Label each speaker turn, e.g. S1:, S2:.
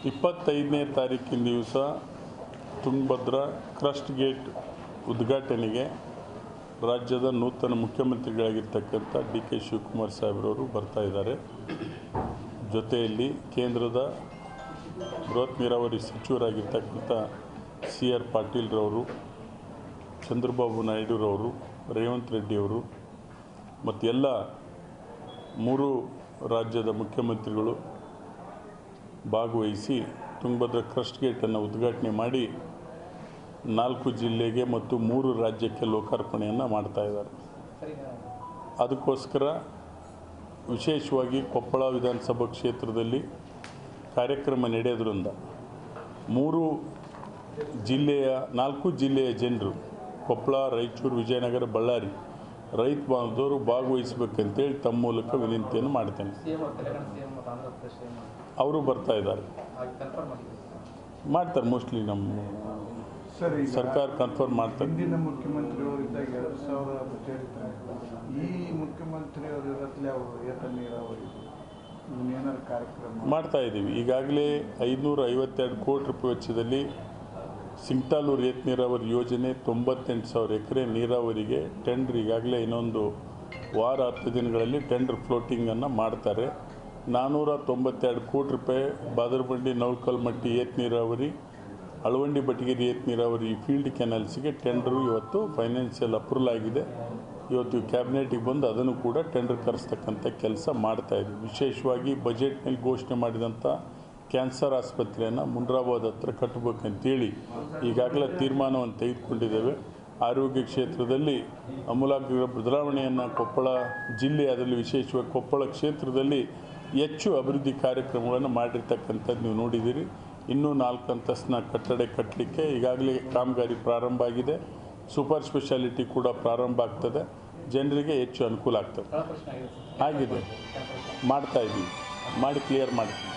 S1: 25ನೇ ತಾರೀಕಿನ ದಿವಸ Tungabhadra crust gate ಉದ್ಘಾಟನೆಗೆ ರಾಜ್ಯದ ನೂತನ ಮುಖ್ಯಮಂತ್ರಿಗಳಾಗಿರ್ತಕ್ಕಂಥ ಡಿ.ಕೆ. ಶಿವಕುಮಾರ್ ಸಾಹೇಬ್ರವರು ಬರ್ತಾ ಇದ್ದಾರೆ. ಜೊತೆಯಲ್ಲಿ ಕೇಂದ್ರದ ಬೃಹತ್ ನೀರಾವರಿ ಸಚಿವರಾಗಿರ್ತಕ್ಕಂಥ ಸಿ.ಆರ್. ಪಾಟೀಲ್ರವರು, ಚಂದ್ರಬಾಬು ನಾಯ್ಡುರವರು, ರೇವಂತ್ ರೆಡ್ಡಿಯವರು ಮತ್ತು ಎಲ್ಲ 3 ರಾಜ್ಯದ ಮುಖ್ಯಮಂತ್ರಿಗಳು ಭಾಗವಹಿಸಿ ತುಂಗಭದ್ರಾ ಕ್ರಸ್ಟ್ ಗೇಟನ್ನು ಉದ್ಘಾಟನೆ ಮಾಡಿ 4 ಜಿಲ್ಲೆಗೆ ಮತ್ತು 3 ರಾಜ್ಯಕ್ಕೆ ಲೋಕಾರ್ಪಣೆಯನ್ನು ಮಾಡ್ತಾ ಇದ್ದಾರೆ. ಅದಕ್ಕೋಸ್ಕರ ವಿಶೇಷವಾಗಿ ಕೊಪ್ಪಳ ವಿಧಾನಸಭಾ ಕ್ಷೇತ್ರದಲ್ಲಿ ಕಾರ್ಯಕ್ರಮ ನಡೆಯೋದ್ರಿಂದ 4 ಜಿಲ್ಲೆಯ ಜನರು ಕೊಪ್ಪಳ, ರಾಯಚೂರು, ವಿಜಯನಗರ, ಬಳ್ಳಾರಿ ರೈತ ಬಾಂಧವರು ಭಾಗವಹಿಸಬೇಕಂತೇಳಿ ತಮ್ಮ ಮೂಲಕ ವಿನಂತಿಯನ್ನು ಮಾಡ್ತೇನೆ. ಅವರು ಬರ್ತಾ ಇದ್ದಾರೆ, ಮಾಡ್ತಾರೆ. ಮೋಸ್ಟ್ಲಿ ನಮ್ಮ ಸರ್ಕಾರ ಕನ್ಫರ್ಮ್ ಮಾಡ್ತಾರೆ.
S2: ಹಿಂದಿನ ಮುಖ್ಯಮಂತ್ರಿಯವರಿದ್ದಾಗ 2000 ಬಜೆಟ್ ಈ ಮುಖ್ಯಮಂತ್ರಿಯವರು ಇರತ್ತಲೇ ಅವರು ಏತ ನೀರಾವರಿ ಏನಾದ್ರು ಕಾರ್ಯಕ್ರಮ
S1: ಮಾಡ್ತಾ ಇದ್ದೀವಿ. ಈಗಾಗಲೇ 552 ಕೋಟಿ ರೂಪಾಯಿ ವೆಚ್ಚದಲ್ಲಿ ಸಿಂಗ್ಟಾಲೂರು ಏತ ನೀರಾವರಿ ಯೋಜನೆ 98,000 ಎಕರೆ ನೀರಾವರಿಗೆ ಟೆಂಡರ್ ಈಗಾಗಲೇ ಇನ್ನೊಂದು ವಾರ 10 ದಿನಗಳಲ್ಲಿ ಟೆಂಡರ್ ಫ್ಲೋಟಿಂಗನ್ನು ಮಾಡ್ತಾರೆ. 492 ಕೋಟಿ ರೂಪಾಯಿ ಬಾದರಬಂಡಿ ನೌಕಲ್ಮಟ್ಟಿ ಏತ ನೀರಾವರಿ, ಅಳವಂಡಿ ಬಟಗೇರಿ ಏತ ನೀರಾವರಿ ಫೀಲ್ಡ್ ಕೆನಾಲ್ಸ್ಗೆ ಟೆಂಡರು ಇವತ್ತು ಫೈನಾನ್ಷಿಯಲ್ ಅಪ್ರೂವಲ್ ಆಗಿದೆ. ಇವತ್ತು ಕ್ಯಾಬಿನೆಟಿಗೆ ಬಂದು ಅದನ್ನು ಕೂಡ ಟೆಂಡರ್ ಕರೆಸ್ತಕ್ಕಂಥ ಕೆಲಸ ಮಾಡ್ತಾಯಿದ್ವಿ. ವಿಶೇಷವಾಗಿ ಬಜೆಟ್ನಲ್ಲಿ ಘೋಷಣೆ ಮಾಡಿದಂಥ ಕ್ಯಾನ್ಸರ್ ಆಸ್ಪತ್ರೆಯನ್ನು ಮುನ್ರಾಬಾದ್ ಹತ್ರ ಕಟ್ಟಬೇಕಂತೇಳಿ ಈಗಾಗಲೇ ತೀರ್ಮಾನವನ್ನು ತೆಗೆದುಕೊಂಡಿದ್ದೇವೆ. ಆರೋಗ್ಯ ಕ್ಷೇತ್ರದಲ್ಲಿ ಅಮೂಲಾಗ್ರ ಬದಲಾವಣೆಯನ್ನು ಕೊಪ್ಪಳ ಜಿಲ್ಲೆ, ಅದರಲ್ಲಿ ವಿಶೇಷವಾಗಿ ಕೊಪ್ಪಳ ಕ್ಷೇತ್ರದಲ್ಲಿ ಹೆಚ್ಚು ಅಭಿವೃದ್ಧಿ ಕಾರ್ಯಕ್ರಮಗಳನ್ನು ಮಾಡಿರ್ತಕ್ಕಂಥದ್ದು ನೀವು ನೋಡಿದ್ದೀರಿ. ಇನ್ನೂ 4 ಅಂತಸ್ತಿನ ಕಟ್ಟಡ ಕಟ್ಟಲಿಕ್ಕೆ ಈಗಾಗಲೇ ಕಾಮಗಾರಿ ಪ್ರಾರಂಭ ಆಗಿದೆ. ಸೂಪರ್ ಸ್ಪೆಷಾಲಿಟಿ ಕೂಡ ಪ್ರಾರಂಭ ಆಗ್ತದೆ. ಜನರಿಗೆ ಹೆಚ್ಚು ಅನುಕೂಲ ಆಗ್ತದೆ. ಆಗಿದೆ, ಮಾಡ್ತಾಯಿದ್ದೀವಿ, ಮಾಡಿ ಕ್ಲಿಯರ್ ಮಾಡ್ತೀವಿ.